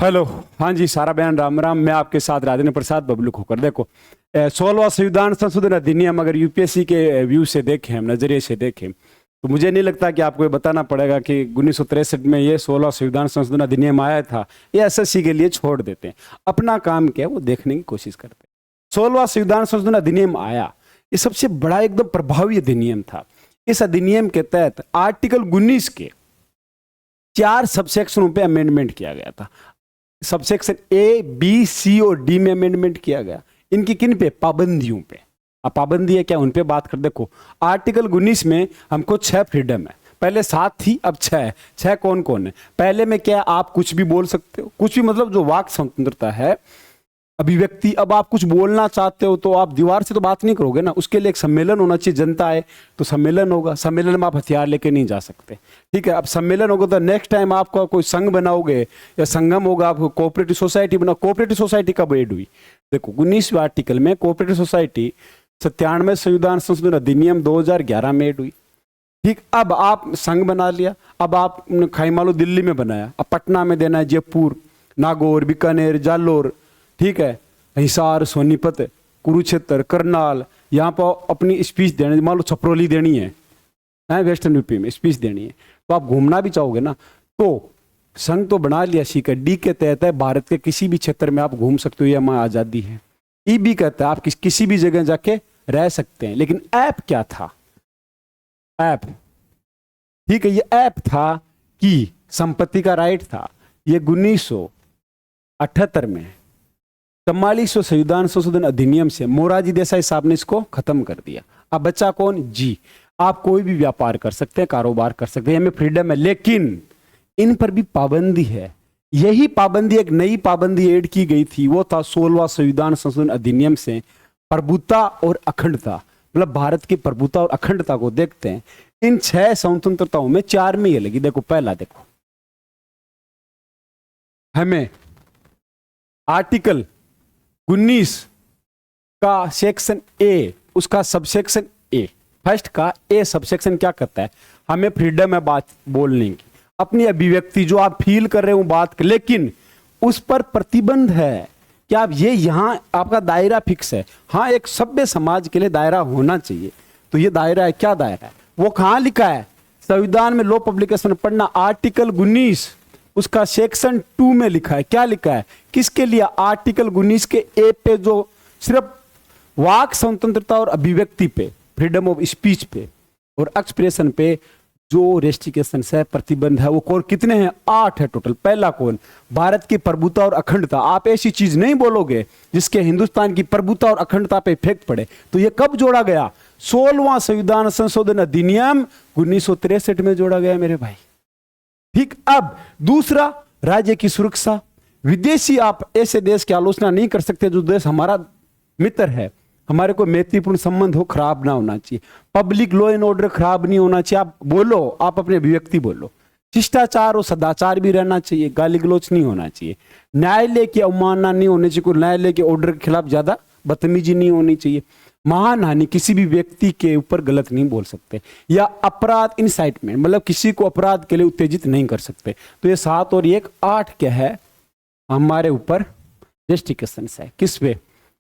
Hello. हाँ जी, सारा बहन राम राम। मैं आपके साथ राजेंद्र प्रसाद बबलू खोकर। देखो, 16वां संविधान संशोधन अधिनियम अगर यूपीएससी के व्यू से देखें, हम नजरिए से देखें, तो मुझे नहीं लगता कि आपको ये बताना पड़ेगा कि 1963 में ये 16वां संविधान संशोधन अधिनियम आया था। ये एसएससी के लिए छोड़ देते हैं, अपना काम क्या है वो देखने की कोशिश करते हैं। 16वां संविधान संशोधन अधिनियम आया, ये सबसे बड़ा एकदम प्रभावी अधिनियम था। इस अधिनियम के तहत आर्टिकल 19 के 4 सबसेक्शनों पे अमेंडमेंट किया गया था। सबसेक्शन ए, बी, सी और डी में अमेंडमेंट किया गया। इनकी किन पे? पाबंदियों पे। अब पाबंदी है क्या, उन पे बात कर। देखो, आर्टिकल 19 में हमको 6 फ्रीडम है। पहले 7 थी, अब 6 है। 6 कौन कौन है? पहले में क्या है, आप कुछ भी बोल सकते हो, कुछ भी मतलब जो वाक स्वतंत्रता है, अभिव्यक्ति। अब आप कुछ बोलना चाहते हो तो आप दीवार से तो बात नहीं करोगे ना, उसके लिए एक सम्मेलन होना चाहिए। जनता है तो सम्मेलन होगा, सम्मेलन में आप हथियार लेके नहीं जा सकते। ठीक है, अब सम्मेलन होगा तो नेक्स्ट टाइम आपका कोई संघ बनाओगे या संगम होगा, आप कोऑपरेटिव सोसाइटी बनाओ। कोऑपरेटिव सोसाइटी कब एड हुई? देखो, 19वें आर्टिकल में कोऑपरेटिव सोसाइटी 97 संविधान संशोधन अधिनियम 2011 में एड हुई। ठीक, अब आप संघ बना लिया, अब आप खाई मालो दिल्ली में बनाया, अब पटना में देना है, जयपुर, नागौर, बीकानेर, जालोर, ठीक है, हिसार, सोनीपत, कुरुक्षेत्र, करनाल, यहाँ पर अपनी स्पीच देनी, मान लो छपरोली देनी है, वेस्टर्न यूपी में स्पीच देनी है, तो आप घूमना भी चाहोगे ना, तो संघ तो बना लिया। सी का डी के तहत है भारत के किसी भी क्षेत्र में आप घूम सकते हो, ये हमारी आज़ादी है। ई भी कहता है आप किसी भी जगह जाके रह सकते हैं। लेकिन ऐप क्या था? ऐप, ठीक है, ये ऐप था कि संपत्ति का राइट था। ये 1978 में 44वां संविधान संशोधन अधिनियम से मोरारजी देसाई साहब ने इसको खत्म कर दिया। अब बच्चा कौन? जी, आप कोई भी व्यापार कर सकते हैं, कारोबार कर सकते हैं, हमें फ्रीडम है, लेकिन इन पर भी पाबंदी है। यही पाबंदी, एक नई पाबंदी ऐड की गई थी, वो था 16वां संविधान संशोधन अधिनियम से प्रभुता और अखंडता। मतलब भारत की प्रभुता और अखंडता को देखते हैं। इन 6 स्वतंत्रताओं में 4 में ये लगी। देखो, पहला देखो, हमें आर्टिकल 19 का सेक्शन ए, उसका सबसेक्शन ए, फर्स्ट का ए सबसेक्शन क्या कहता है? हमें फ्रीडम है बात बोलने की, अपनी अभिव्यक्ति, जो आप फील कर रहे हो बात, लेकिन उस पर प्रतिबंध है कि आप ये यहां आपका दायरा फिक्स है। हाँ, एक सभ्य समाज के लिए दायरा होना चाहिए, तो ये दायरा है। क्या दायरा है? वो कहां लिखा है? संविधान में, लो पब्लिकेशन पढ़ना, आर्टिकल 19 उसका सेक्शन 2 में लिखा है। क्या लिखा है? किसके लिए? आर्टिकल 19 के ए पे, जो सिर्फ वाक स्वतंत्रता और अभिव्यक्ति पे, फ्रीडम ऑफ स्पीच पे और एक्सप्रेशन पे जो रेस्ट्रिक्शन है, प्रतिबंध है, वो कौन कितने हैं? 8 है टोटल। पहला कौन? भारत की प्रभुता और अखंडता। आप ऐसी चीज नहीं बोलोगे जिसके हिंदुस्तान की प्रभुता और अखंडता पे इफेक्ट पड़े। तो ये कब जोड़ा गया? 16वां संविधान संशोधन अधिनियम 1963 में जोड़ा गया मेरे भाई। ठीक, अब दूसरा, राज्य की सुरक्षा। विदेशी, आप ऐसे देश की आलोचना नहीं कर सकते जो देश हमारा मित्र है, हमारे को मैत्रीपूर्ण संबंध हो, खराब ना होना चाहिए। पब्लिक लॉ एंड ऑर्डर खराब नहीं होना चाहिए। आप बोलो, आप अपने अभिव्यक्ति बोलो। शिष्टाचार और सदाचार भी रहना चाहिए, गाली गलौच नहीं होना चाहिए। न्यायालय की अवमानना नहीं होनी चाहिए, कोई न्यायालय के ऑर्डर के खिलाफ ज्यादा बदतमीजी नहीं होनी चाहिए। महान हानि, किसी भी व्यक्ति के ऊपर गलत नहीं बोल सकते, या अपराध इंसाइटमेंट, मतलब किसी को अपराध के लिए उत्तेजित नहीं कर सकते। तो ये 7 और 1 8 क्या है? हमारे ऊपर रेस्ट्रिक्शंस है। किस पे?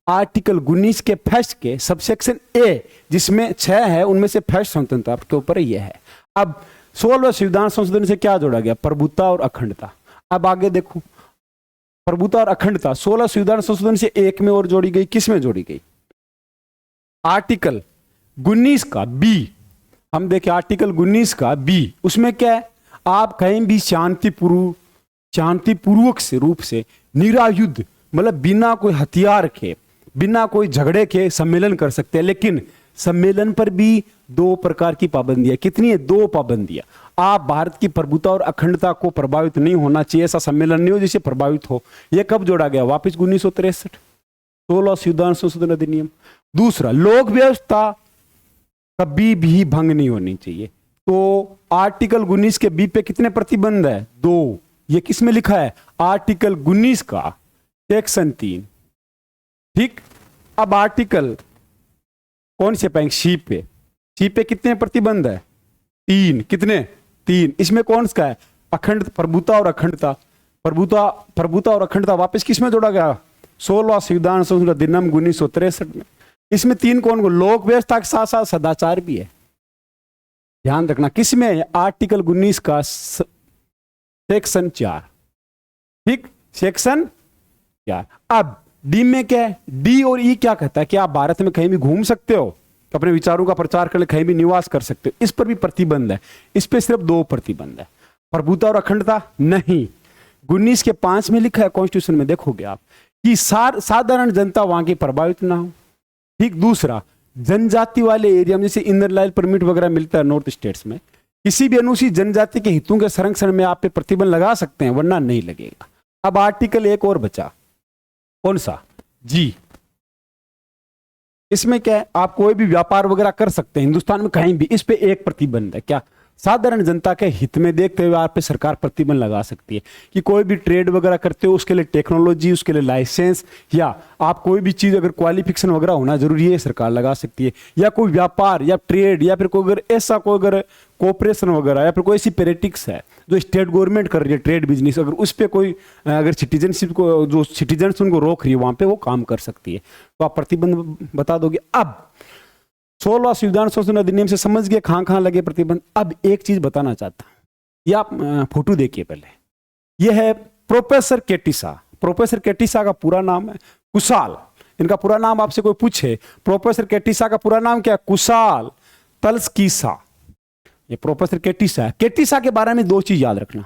आर्टिकल 19 के फर्स्ट के सबसेक्शन ए, जिसमें 6 है, उनमें से फर्स्ट स्वतंत्रता आपके ऊपर ये है। अब 16वें संविधान संशोधन से क्या जोड़ा गया? प्रभुता और अखंडता। अब आगे देखो, प्रभुता और अखंडता 16 संविधान संशोधन से एक में और जोड़ी गई। किस में जोड़ी गई? आर्टिकल 19 का बी। हम देखें आर्टिकल 19 का बी, उसमें क्या है? आप कहीं भी शांतिपूर्वक से रूप से निरायुध, मतलब बिना कोई हथियार के, बिना कोई झगड़े के सम्मेलन कर सकते हैं। लेकिन सम्मेलन पर भी 2 प्रकार की पाबंदियां। कितनी है? 2 पाबंदियां। आप भारत की प्रभुता और अखंडता को प्रभावित नहीं होना चाहिए, ऐसा सम्मेलन नहीं हो जिससे प्रभावित हो। यह कब जोड़ा गया? वापिस 1963, 16 संविधान संशोधन अधिनियम। दूसरा, लोक व्यवस्था कभी भी भंग नहीं होनी चाहिए। तो आर्टिकल 19 के बी पे कितने प्रतिबंध है? 2। ये किस में लिखा है? आर्टिकल 19 का सेक्शन 3। ठीक, अब आर्टिकल कौन से पाएंगे? सी पे। सी पे कितने प्रतिबंध है? 3। कितने? 3। इसमें कौन सा है? अखंड, प्रभुता और अखंडता। प्रभुता प्रभुता और अखंडता वापस किस में जोड़ा गया? 16वां संविधान संशोधन अधिनियम 1963 में। इसमें तीन कौन को? लोक व्यवस्था के साथ साथ सदाचार भी है। ध्यान रखना किस में है? आर्टिकल 19 का सेक्शन 4। ठीक, सेक्शन 4। अब डी में क्या है? डी और ई क्या कहता है कि आप भारत में कहीं भी घूम सकते हो, अपने विचारों का प्रचार करने कहीं भी निवास कर सकते हो। इस पर भी प्रतिबंध है। इस पे सिर्फ 2 प्रतिबंध है, प्रभुता और अखंडता नहीं। 19 के 5 में लिखा है कॉन्स्टिट्यूशन में, देखोगे आप कि साधारण जनता वहां की प्रभावित ना हो। ठीक, दूसरा जनजाति वाले एरिया में जैसे इनर लाइन परमिट वगैरह मिलता है नॉर्थ स्टेट्स में, किसी भी अनुसूचित जनजाति के हितों के संरक्षण में आप पे प्रतिबंध लगा सकते हैं, वरना नहीं लगेगा। अब आर्टिकल 1 और बचा, कौन सा? जी। इसमें क्या है? आप कोई भी व्यापार वगैरह कर सकते हैं हिंदुस्तान में कहीं भी। इस पे एक प्रतिबंध है, क्या? साधारण जनता के हित में देखते हुए आप पे सरकार प्रतिबंध लगा सकती है कि कोई भी ट्रेड वगैरह करते हो उसके लिए टेक्नोलॉजी, उसके लिए लाइसेंस, या आप कोई भी चीज अगर क्वालिफिकेशन वगैरह होना जरूरी है, सरकार लगा सकती है। या कोई व्यापार या ट्रेड या फिर कोई अगर ऐसा कोई अगर कोऑपरेशन वगैरह या फिर कोई ऐसी पॉलिटिक्स है जो स्टेट गवर्नमेंट कर रही है, ट्रेड बिजनेस, अगर उस पर कोई अगर सिटीजनशिप को जो सिटीजन उनको रोक रही है वहां पे वो काम कर सकती है, तो आप प्रतिबंध बता दोगे। अब 16वां संविधान संशोधन अधिनियम से समझ गए कहां कहां लगे प्रतिबंध। अब एक चीज बताना चाहता हूं, ये आप फोटो देखिए पहले। ये है प्रोफेसर केटिसा। प्रोफेसर केटिसा का पूरा नाम है कुशाल। इनका पूरा नाम आपसे कोई पूछे, प्रोफेसर केटिसा का पूरा नाम क्या है? कुशाल तल्स्कीसा। ये प्रोफेसर केटिसा है। केटिसा के बारे में 2 चीज याद रखना।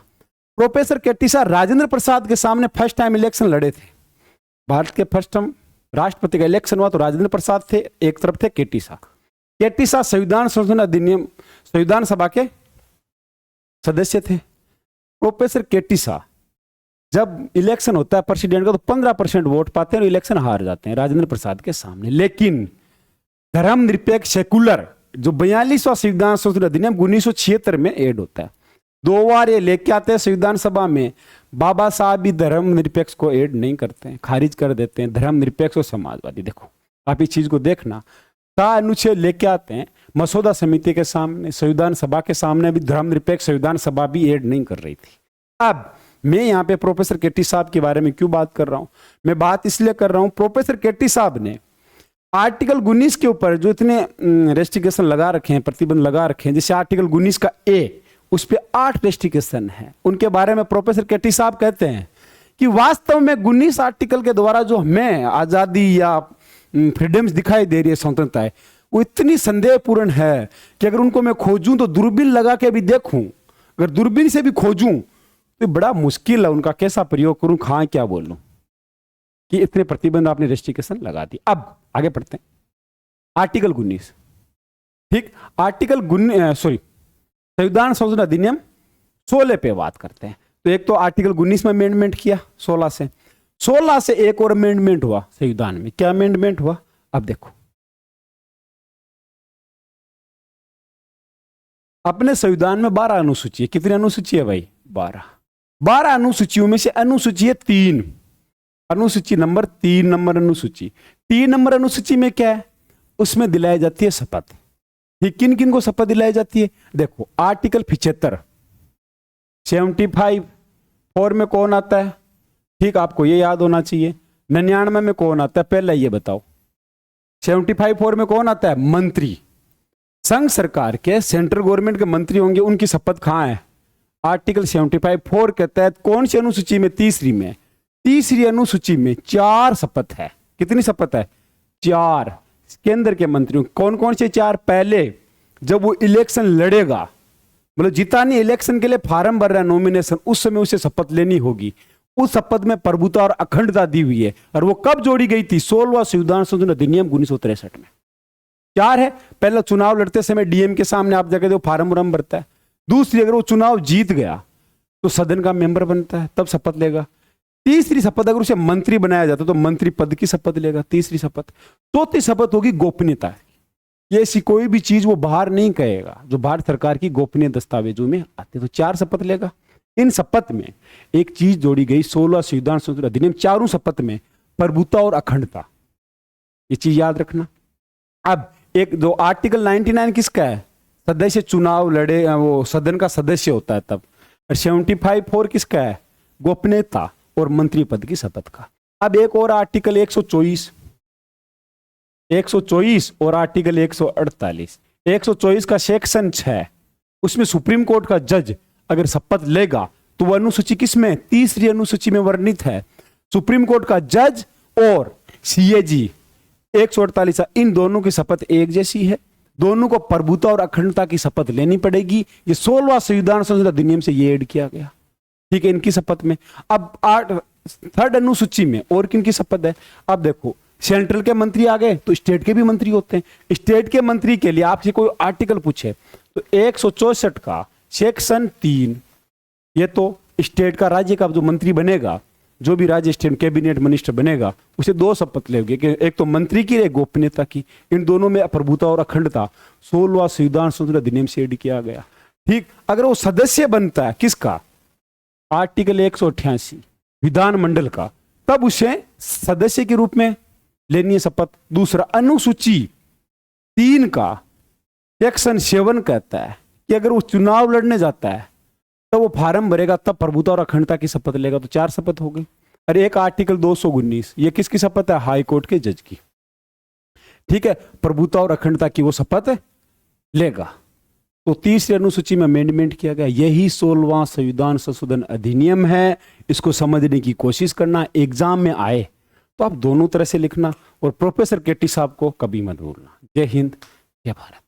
प्रोफेसर केटिसा राजेंद्र प्रसाद के सामने फर्स्ट टाइम इलेक्शन लड़े थे। भारत के फर्स्ट टाइम राष्ट्रपति का इलेक्शन हुआ तो राजेंद्र प्रसाद थे एक तरफ, थे केटिसा। केटिसा संविधान संशोधन अधिनियम संविधान सभा के सदस्य थे। प्रोफेसर केटिसा जब इलेक्शन होता है प्रेसिडेंट का तो 15% वोट पाते हैं और इलेक्शन हार जाते हैं राजेंद्र प्रसाद के सामने। लेकिन धर्मनिरपेक्ष सेकुलर जो 42वां संविधान संशोधन अधिनियम 1976 में ऐड होता है, 2 बार ये लेके आते हैं संविधान सभा में। बाबा साहब भी धर्मनिरपेक्ष को ऐड नहीं करते हैं, खारिज कर देते हैं। धर्मनिरपेक्ष और समाजवादी, देखो आप इस चीज को देखना, अनुच्छेद लेके आते हैं मसौदा समिति के सामने, संविधान सभा के सामने भी धर्मनिरपेक्ष संविधान सभा भी ऐड नहीं कर रही थी। अब मैं यहाँ पे प्रोफेसर केटी साहब के बारे में क्यों बात कर रहा हूं? मैं बात इसलिए कर रहा हूं, प्रोफेसर केटी साहब ने आर्टिकल 19 के ऊपर जो इतने रेस्ट्रिक्शन लगा रखे हैं, प्रतिबंध लगा रखे हैं, जैसे आर्टिकल 19 का ए, उस पर 8 रेस्ट्रिक्शन है। उनके बारे में प्रोफेसर केटी साहब कहते हैं कि वास्तव में 19 आर्टिकल के द्वारा जो हमें आजादी या फ्रीडम्स दिखाई दे रही है, स्वतंत्रता है, वो इतनी संदेहपूर्ण है कि अगर उनको मैं खोजूं तो दूरबीन लगा के भी देखूं, अगर दूरबीन से भी खोजूं तो बड़ा मुश्किल है उनका कैसा प्रयोग करूं, कहां क्या बोलूं, कि इतने प्रतिबंध आपने रेस्ट्रिक्शन लगा दी। अब आगे पढ़ते हैं आर्टिकल 19। ठीक, आर्टिकल संविधान संशोधन अधिनियम 16 पे बात करते हैं। तो एक तो आर्टिकल 19 में अमेंडमेंट किया 16 से एक और अमेंडमेंट हुआ संविधान में। क्या अमेंडमेंट हुआ? अब देखो, अपने संविधान में 12 अनुसूची है। कितनी अनुसूची है भाई? 12 अनुसूचियों में से अनुसूची है 3, अनुसूची नंबर 3 नंबर अनुसूची। 3 नंबर अनुसूची में क्या है? उसमें दिलाई जाती है शपथ। ठीक, किन किन को शपथ दिलाई जाती है? देखो आर्टिकल 75 75 4 में कौन आता है? ठीक, आपको ये याद होना चाहिए। 99 में कौन आता है? पहले ये बताओ। 75 4 में कौन आता है? मंत्री। संघ सरकार के, सेंट्रल गवर्नमेंट के मंत्री होंगे, उनकी शपथ कहां है? आर्टिकल 75 4 के तहत कौन सी अनुसूची में? तीसरी में। तीसरी अनुसूची में 4 शपथ है। कितनी शपथ है? 4। केंद्र के मंत्रियों कौन कौन से 4? पहले जब वो इलेक्शन लड़ेगा, मतलब जीता नहीं, इलेक्शन के लिए फार्म भर रहा है नॉमिनेशन, उस समय उसे शपथ लेनी होगी। उस शपथ में प्रभुता और अखंडता दी हुई है। और वो कब जोड़ी गई थी? 16वां संविधान संशोधन अधिनियम 1963 में। 4 है। पहला, चुनाव लड़ते समय डीएम के सामने आप जाके फार्म वार्म भरता है। दूसरी, अगर वो चुनाव जीत गया तो सदन का मेंबर बनता है, तब शपथ लेगा। तीसरी शपथ, अगर उसे मंत्री बनाया जाता तो मंत्री पद की शपथ लेगा, तीसरी शपथ। चौथी शपथ होगी गोपनीयता। ये ऐसी कोई भी चीज वो बाहर नहीं कहेगा जो भारत सरकार की गोपनीय दस्तावेजों में आते, तो 4 शपथ लेगा। इन शपथ में एक चीज जोड़ी गई 16 संविधान संशोधन अधिनियम, चारों शपथ में प्रभुता और अखंडता, ये चीज याद रखना। अब एक जो आर्टिकल 99 किसका है? सदस्य चुनाव लड़े, वो सदन का सदस्य होता है तब। और 75 4 किसका है? गोपनीयता और मंत्री पद की शपथ का। अब एक और आर्टिकल 124 और आर्टिकल 148। 124 का सेक्शन 6, उसमें सुप्रीम कोर्ट का जज अगर शपथ लेगा तो वह अनुसूची किसमें, तीसरी अनुसूची में वर्णित है। सुप्रीम कोर्ट का जज और सीएजी 148, इन दोनों की शपथ एक जैसी है, दोनों को प्रभुता और अखंडता की शपथ लेनी पड़ेगी। ये 16वां संविधान संशोधन अधिनियम से ये ऐड किया गया, ठीक है, इनकी शपथ में। अब थर्ड अनुसूची में और किन की शपथ है, अब देखो सेंट्रल के मंत्री आ गए तो स्टेट के भी मंत्री होते हैं। स्टेट के मंत्री के लिए आपसे कोई आर्टिकल पूछे तो 164 का सेक्शन 3, ये तो स्टेट का, राज्य का जो मंत्री बनेगा, जो भी राज्य स्टेट कैबिनेट मिनिस्टर बनेगा, उसे 2 शपथ लेंगे कि एक तो मंत्री की, एक गोपनीयता की। इन दोनों में प्रभुता और अखंडता 16वां संविधान संशोधन अधिनियम से ऐड किया गया, ठीक। अगर वो सदस्य बनता है किसका, आर्टिकल 188 विधानमंडल का, तब उसे सदस्य के रूप में लेनी है शपथ। दूसरा, अनुसूची 3 का सेक्शन 7 कहता है कि अगर वो चुनाव लड़ने जाता है तो वो फार्म भरेगा, तब प्रभुता और अखंडता की शपथ लेगा, तो 4 शपथ हो गई। और एक आर्टिकल 219, ये किसकी शपथ है, हाई कोर्ट के जज की, ठीक है, प्रभुता और अखंडता की वो शपथ लेगा। तो तीसरी अनुसूची में अमेंडमेंट किया गया। यही 16वां संविधान संशोधन अधिनियम है। इसको समझने की कोशिश करना, एग्जाम में आए तो आप दोनों तरह से लिखना, और प्रोफेसर केटी साहब को कभी मत भूलना। जय हिंद, जय भारत।